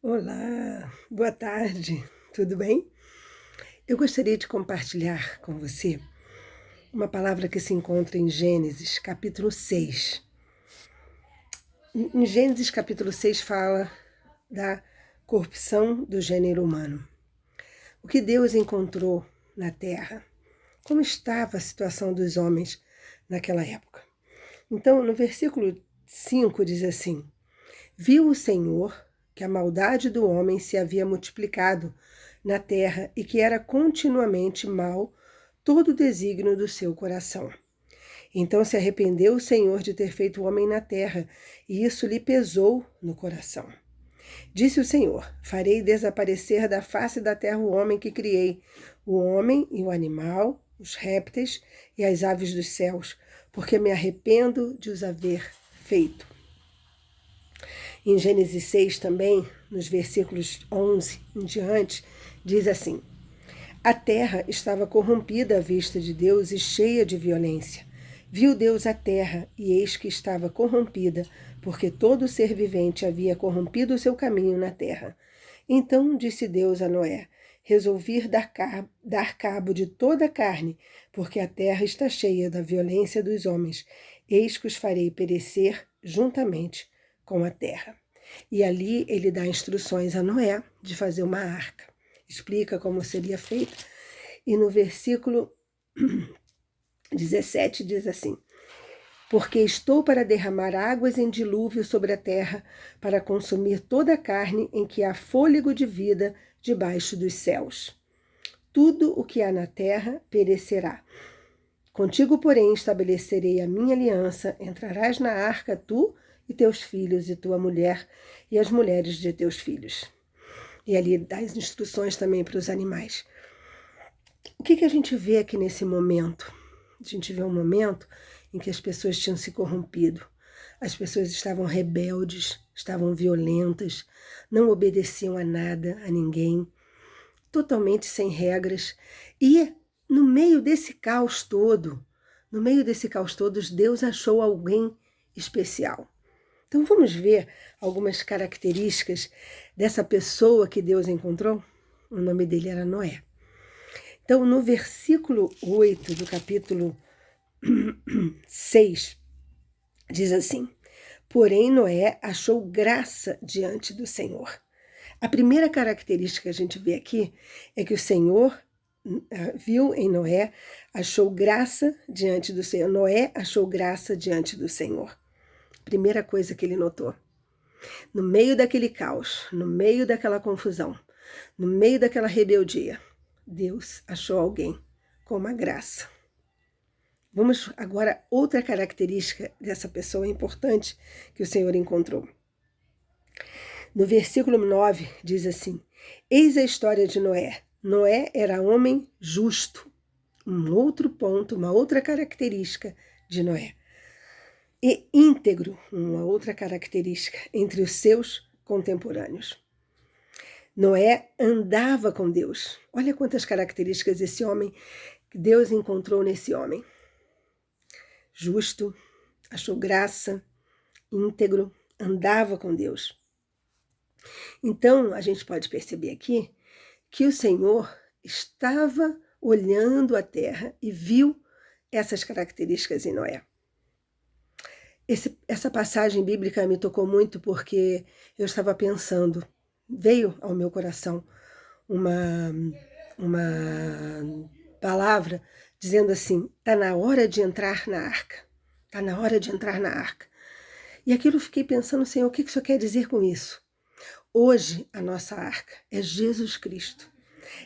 Olá, boa tarde, tudo bem? Eu gostaria de compartilhar com você uma palavra que se encontra em Gênesis, capítulo 6. Em Gênesis, capítulo 6, fala da corrupção do gênero humano. O que Deus encontrou na terra? Como estava a situação dos homens naquela época? Então, no versículo 5 diz assim: Viu o Senhor que a maldade do homem se havia multiplicado na terra e que era continuamente mau todo o desígnio do seu coração. Então se arrependeu o Senhor de ter feito o homem na terra, e isso lhe pesou no coração. Disse o Senhor: Farei desaparecer da face da terra o homem que criei, o homem e o animal, os répteis e as aves dos céus, porque me arrependo de os haver feito. Em Gênesis 6 também, nos versículos 11 em diante, diz assim: A terra estava corrompida à vista de Deus e cheia de violência. Viu Deus a terra, e eis que estava corrompida, porque todo ser vivente havia corrompido o seu caminho na terra. Então disse Deus a Noé: Resolvi dar cabo de toda a carne, porque a terra está cheia da violência dos homens. Eis que os farei perecer juntamente com a terra. E ali ele dá instruções a Noé de fazer uma arca. Explica como seria feita. E no versículo 17 diz assim: Porque estou para derramar águas em dilúvio sobre a terra, para consumir toda a carne em que há fôlego de vida debaixo dos céus. Tudo o que há na terra perecerá. Contigo, porém, estabelecerei a minha aliança, entrarás na arca tu e teus filhos e tua mulher e as mulheres de teus filhos. E ali dá as instruções também para os animais. O que a gente vê aqui nesse momento? A gente vê um momento em que as pessoas tinham se corrompido. As pessoas estavam rebeldes, estavam violentas, não obedeciam a nada, a ninguém, totalmente sem regras. E no meio desse caos todo, Deus achou alguém especial. Então vamos ver algumas características dessa pessoa que Deus encontrou? O nome dele era Noé. Então, no versículo 8 do capítulo 6, diz assim: Porém, Noé achou graça diante do Senhor. A primeira característica que a gente vê aqui é que o Senhor viu em Noé, achou graça diante do Senhor. Noé achou graça diante do Senhor. Primeira coisa que ele notou. No meio daquele caos, no meio daquela confusão, no meio daquela rebeldia, Deus achou alguém com uma graça. Vamos agora, outra característica dessa pessoa importante que o Senhor encontrou. No versículo 9 diz assim: Eis a história de Noé. Noé era homem justo. Um outro ponto, uma outra característica de Noé. E íntegro, uma outra característica entre os seus contemporâneos. Noé andava com Deus. Olha quantas características esse homem, que Deus encontrou nesse homem. Justo, achou graça, íntegro, andava com Deus. Então, a gente pode perceber aqui que o Senhor estava olhando a terra e viu essas características em Noé. Essa passagem bíblica me tocou muito porque eu estava pensando, veio ao meu coração uma palavra dizendo assim: está na hora de entrar na arca. Está na hora de entrar na arca. E aquilo eu fiquei pensando, Senhor, o que o Senhor quer dizer com isso? Hoje a nossa arca é Jesus Cristo.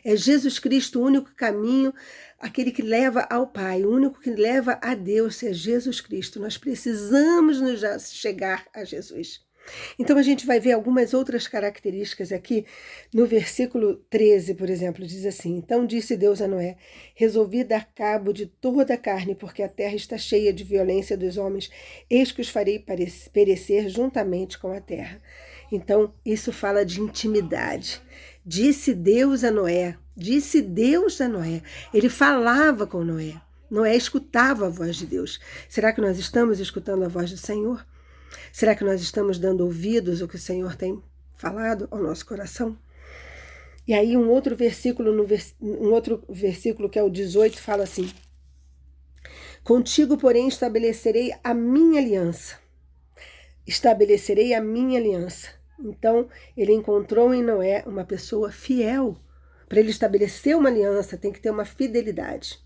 É Jesus Cristo o único caminho, aquele que leva ao Pai, o único que leva a Deus é Jesus Cristo. Nós precisamos nos chegar a Jesus. Então a gente vai ver algumas outras características aqui. No versículo 13, por exemplo, diz assim: Então disse Deus a Noé: Resolvi dar cabo de toda a carne, porque a terra está cheia de violência dos homens. Eis que os farei perecer juntamente com a terra. Então isso fala de intimidade. Disse Deus a Noé. Ele falava com Noé. Noé escutava a voz de Deus. Será que nós estamos escutando a voz do Senhor? Será que nós estamos dando ouvidos ao que o Senhor tem falado ao nosso coração. E aí um outro versículo que é o 18 fala assim: contigo, porém, estabelecerei a minha aliança. Estabelecerei a minha aliança. Então, ele encontrou em Noé uma pessoa fiel. Para ele estabelecer uma aliança, tem que ter uma fidelidade.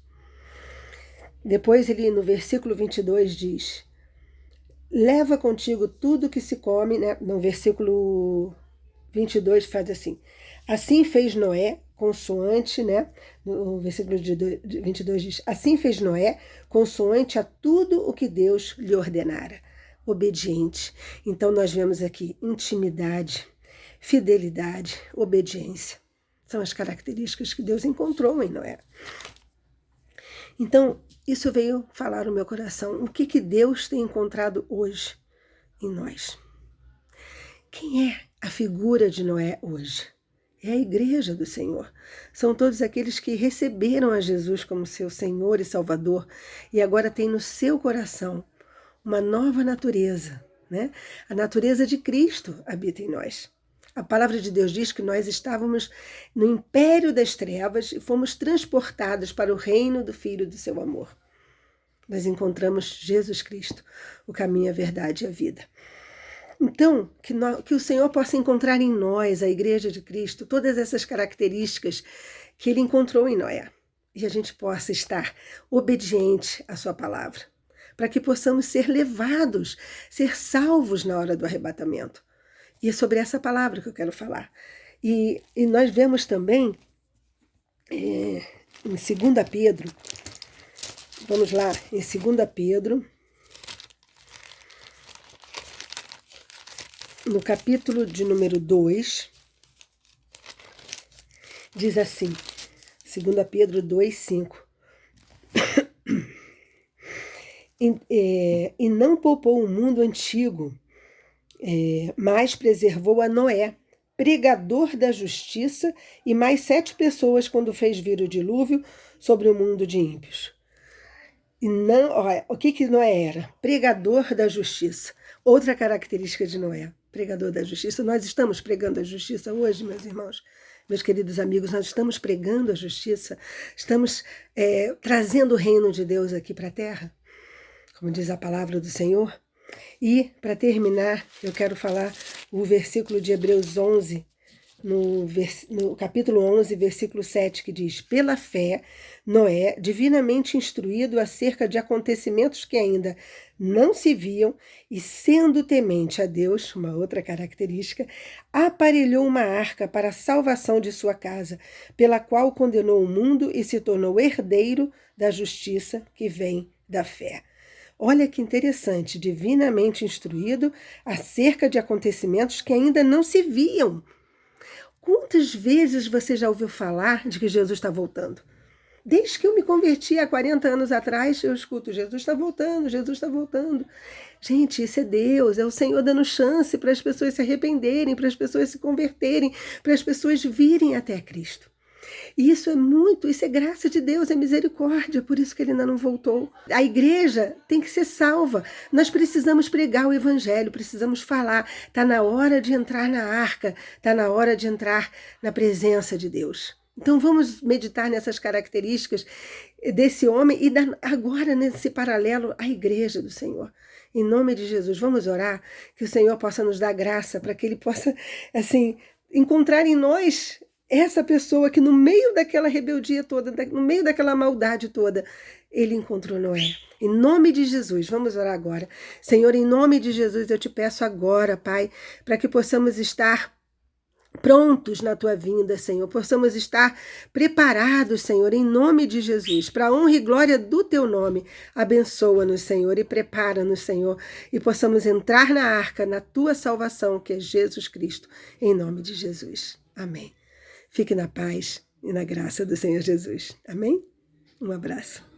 Depois ele, no versículo 22, diz: leva contigo tudo que se come, né? No versículo 22 faz assim: assim fez Noé, consoante, né? No versículo 22 diz: assim fez Noé, consoante a tudo o que Deus lhe ordenara. Obediente. Então nós vemos aqui intimidade, fidelidade, obediência. São as características que Deus encontrou em Noé. Então, isso veio falar no meu coração. O que Deus tem encontrado hoje em nós? Quem é a figura de Noé hoje? É a igreja do Senhor. São todos aqueles que receberam a Jesus como seu Senhor e Salvador e agora têm no seu coração uma nova natureza, né? A natureza de Cristo habita em nós. A palavra de Deus diz que nós estávamos no império das trevas e fomos transportados para o reino do Filho do seu amor. Nós encontramos Jesus Cristo, o caminho, a verdade e a vida. Então, que o Senhor possa encontrar em nós, a igreja de Cristo, todas essas características que ele encontrou em Noé. E a gente possa estar obediente à sua palavra, para que possamos ser levados, ser salvos na hora do arrebatamento. E é sobre essa palavra que eu quero falar. E nós vemos também, em 2 Pedro, vamos lá, em 2 Pedro, no capítulo de número 2, diz assim, 2 Pedro 2, 5. E não poupou o mundo antigo, mas preservou a Noé, pregador da justiça, e mais 7 pessoas quando fez vir o dilúvio sobre o mundo de ímpios. E não, olha, o que Noé era? Pregador da justiça. Outra característica de Noé, pregador da justiça. Nós estamos pregando a justiça hoje, meus irmãos, meus queridos amigos, nós estamos pregando a justiça, estamos trazendo o reino de Deus aqui para a terra, como diz a palavra do Senhor. E, para terminar, eu quero falar o versículo de Hebreus 11, no capítulo 11, versículo 7, que diz: pela fé, Noé, divinamente instruído acerca de acontecimentos que ainda não se viam, e sendo temente a Deus, uma outra característica, aparelhou uma arca para a salvação de sua casa, pela qual condenou o mundo e se tornou herdeiro da justiça que vem da fé. Olha que interessante, divinamente instruído acerca de acontecimentos que ainda não se viam. Quantas vezes você já ouviu falar de que Jesus está voltando? Desde que eu me converti há 40 anos atrás, eu escuto: Jesus está voltando, Jesus está voltando. Gente, isso é Deus, é o Senhor dando chance para as pessoas se arrependerem, para as pessoas se converterem, para as pessoas virem até Cristo. E isso é graça de Deus, é misericórdia, por isso que ele ainda não voltou. A igreja tem que ser salva. Nós precisamos pregar o evangelho, precisamos falar. Está na hora de entrar na arca, está na hora de entrar na presença de Deus. Então vamos meditar nessas características desse homem e agora nesse paralelo à igreja do Senhor. Em nome de Jesus, vamos orar que o Senhor possa nos dar graça para que ele possa, assim, encontrar em nós essa pessoa que no meio daquela rebeldia toda, no meio daquela maldade toda, ele encontrou Noé. Em nome de Jesus, vamos orar agora. Senhor, em nome de Jesus, eu te peço agora, Pai, para que possamos estar prontos na tua vinda, Senhor, possamos estar preparados, Senhor, em nome de Jesus, para a honra e glória do teu nome. Abençoa-nos, Senhor, e prepara-nos, Senhor, e possamos entrar na arca, na tua salvação, que é Jesus Cristo, em nome de Jesus. Amém. Fique na paz e na graça do Senhor Jesus. Amém? Um abraço.